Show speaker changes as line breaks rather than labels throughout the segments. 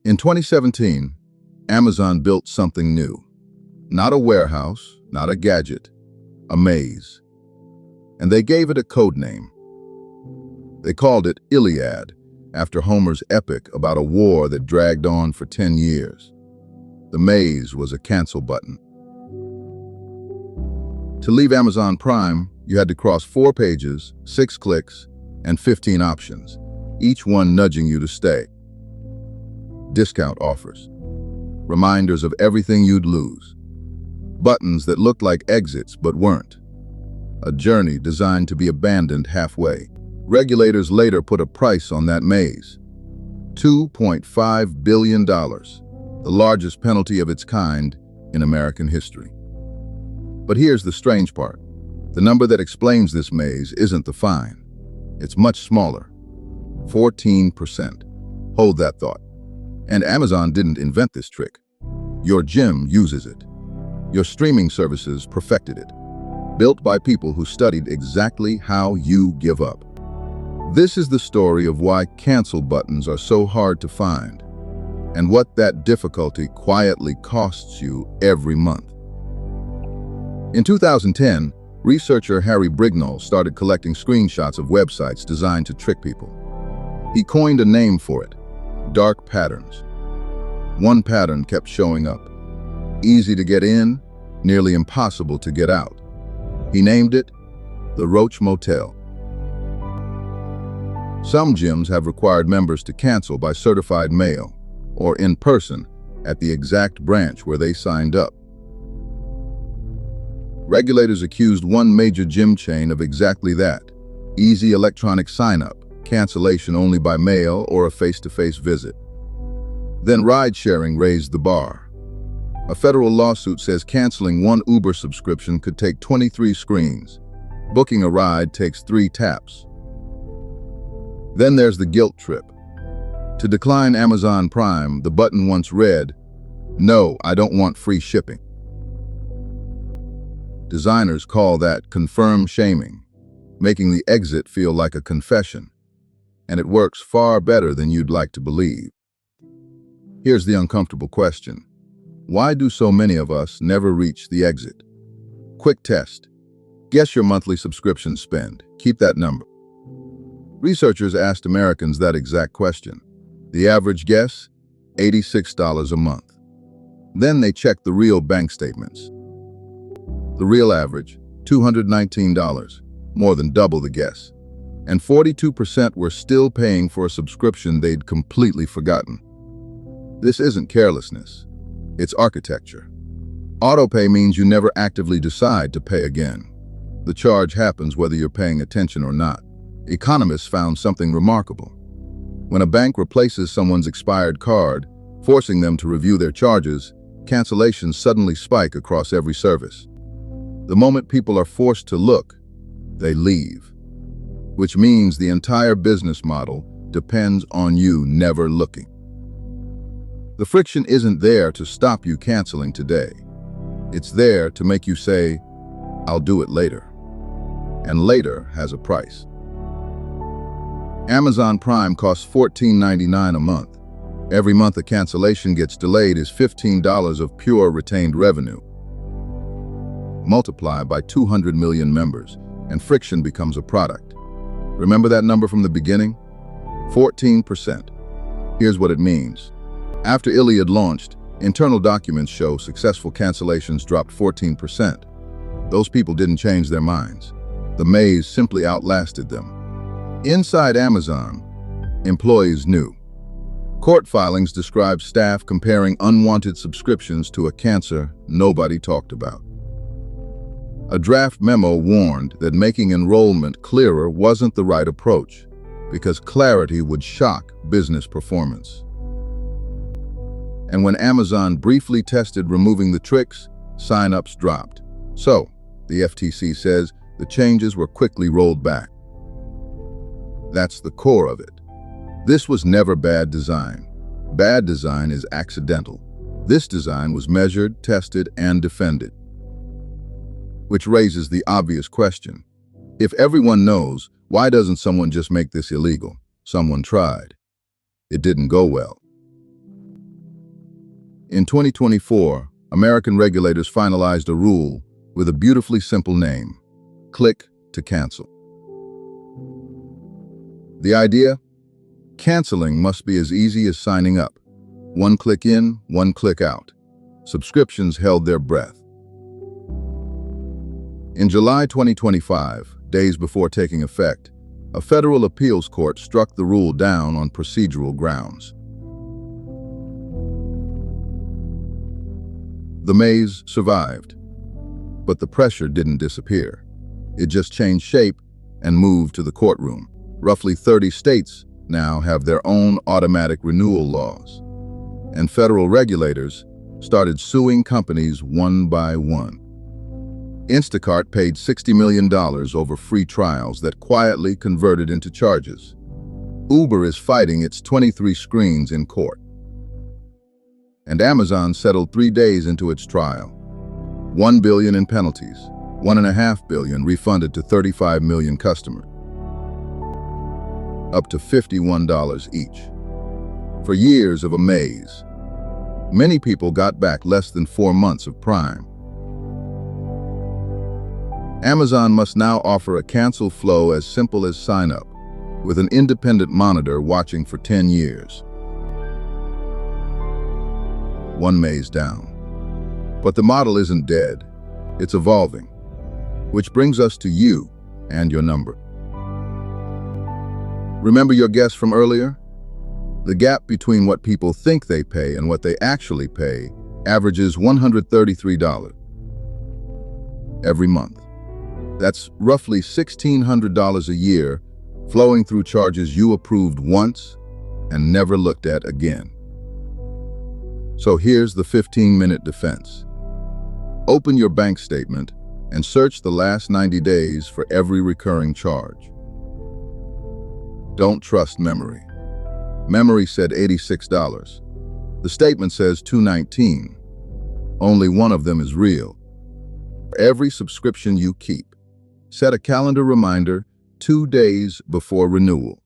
In 2017, Amazon built something new. Not a warehouse, not a gadget, a maze. And they gave it a code name. They called it Iliad, after Homer's epic about a war that dragged on for 10 years. The maze was a cancel button. To leave Amazon Prime, you had to cross 4 pages, 6 clicks, and 15 options, each one nudging you to stay. Discount offers. Reminders of everything you'd lose. Buttons that looked like exits but weren't. A journey designed to be abandoned halfway. Regulators later put a price on that maze. $2.5 billion, the largest penalty of its kind in American history. But here's the strange part. The number that explains this maze isn't the fine. It's much smaller. 14%. Hold that thought. And Amazon didn't invent this trick. Your gym uses it. Your streaming services perfected it. Built by people who studied exactly how you give up. This is the story of why cancel buttons are so hard to find, and what that difficulty quietly costs you every month. In 2010, researcher Harry Brignall started collecting screenshots of websites designed to trick people. He coined a name for it: dark patterns. One pattern kept showing up. Easy to get in, nearly impossible to get out. He named it the Roach Motel. Some gyms have required members to cancel by certified mail or in person at the exact branch where they signed up. Regulators accused one major gym chain of exactly that: easy electronic sign-up, cancellation only by mail or a face-to-face visit. Then ride-sharing raised the bar. A federal lawsuit says canceling one Uber subscription could take 23 screens. Booking a ride takes 3 taps. Then there's the guilt trip. To decline Amazon Prime, the button once read, "No, I don't want free shipping." Designers call that confirm shaming, making the exit feel like a confession. And it works far better than you'd like to believe. Here's the uncomfortable question. Why do so many of us never reach the exit? Quick test. Guess your monthly subscription spend. Keep that number. Researchers asked Americans that exact question. The average guess? $86 a month. Then they checked the real bank statements. The real average? $219, more than double the guess. And 42% were still paying for a subscription they'd completely forgotten. This isn't carelessness. It's architecture. Autopay means you never actively decide to pay again. The charge happens whether you're paying attention or not. Economists found something remarkable. When a bank replaces someone's expired card, forcing them to review their charges, cancellations suddenly spike across every service. The moment people are forced to look, they leave. Which means the entire business model depends on you never looking. The friction isn't there to stop you canceling today. It's there to make you say, "I'll do it later." And later has a price. Amazon Prime costs $14.99 a month. Every month a cancellation gets delayed is $15 of pure retained revenue. Multiply by 200 million members, and friction becomes a product. Remember that number from the beginning? 14%. Here's what it means. After Iliad launched, internal documents show successful cancellations dropped 14%. Those people didn't change their minds. The maze simply outlasted them. Inside Amazon, employees knew. Court filings describe staff comparing unwanted subscriptions to a cancer nobody talked about. A draft memo warned that making enrollment clearer wasn't the right approach, because clarity would shock business performance. And when Amazon briefly tested removing the tricks, sign-ups dropped. So, the FTC says the changes were quickly rolled back. That's the core of it. This was never bad design. Bad design is accidental. This design was measured, tested, and defended. Which raises the obvious question. If everyone knows, why doesn't someone just make this illegal? Someone tried. It didn't go well. In 2024, American regulators finalized a rule with a beautifully simple name: click to cancel. The idea? Canceling must be as easy as signing up. One click in, one click out. Subscriptions held their breath. In July 2025, days before taking effect, a federal appeals court struck the rule down on procedural grounds. The maze survived, but the pressure didn't disappear. It just changed shape and moved to the courtroom. Roughly 30 states now have their own automatic renewal laws, and federal regulators started suing companies one by one. Instacart paid $60 million over free trials that quietly converted into charges. Uber is fighting its 23 screens in court. And Amazon settled 3 days into its trial. $1 billion in penalties, $1.5 billion refunded to 35 million customers, up to $51 each. For years of a maze, many people got back less than 4 months of Prime. Amazon must now offer a cancel flow as simple as sign up, with an independent monitor watching for 10 years. One maze down. But the model isn't dead, it's evolving. Which brings us to you and your number. Remember your guess from earlier? The gap between what people think they pay and what they actually pay averages $133 every month. That's roughly $1,600 a year flowing through charges you approved once and never looked at again. So here's the 15-minute defense. Open your bank statement and search the last 90 days for every recurring charge. Don't trust memory. Memory said $86. The statement says $219. Only one of them is real. For every subscription you keep, set a calendar reminder 2 days before renewal.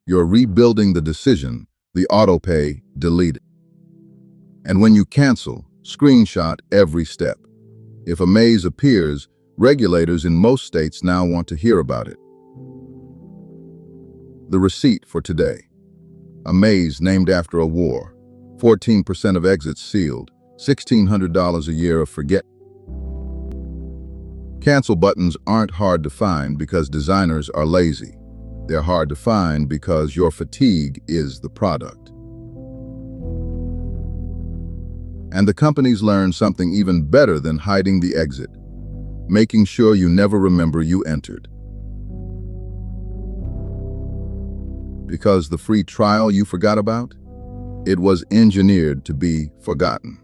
You're rebuilding the decision, the autopay deleted. And when you cancel, screenshot every step. If a maze appears, regulators in most states now want to hear about it. The receipt for today. A maze named after a war. 14% of exits sealed. $1,600 a year of forget. Cancel buttons aren't hard to find because designers are lazy. They're hard to find because your fatigue is the product. And the companies learn something even better than hiding the exit, making sure you never remember you entered. Because the free trial you forgot about, it was engineered to be forgotten.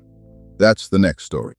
That's the next story.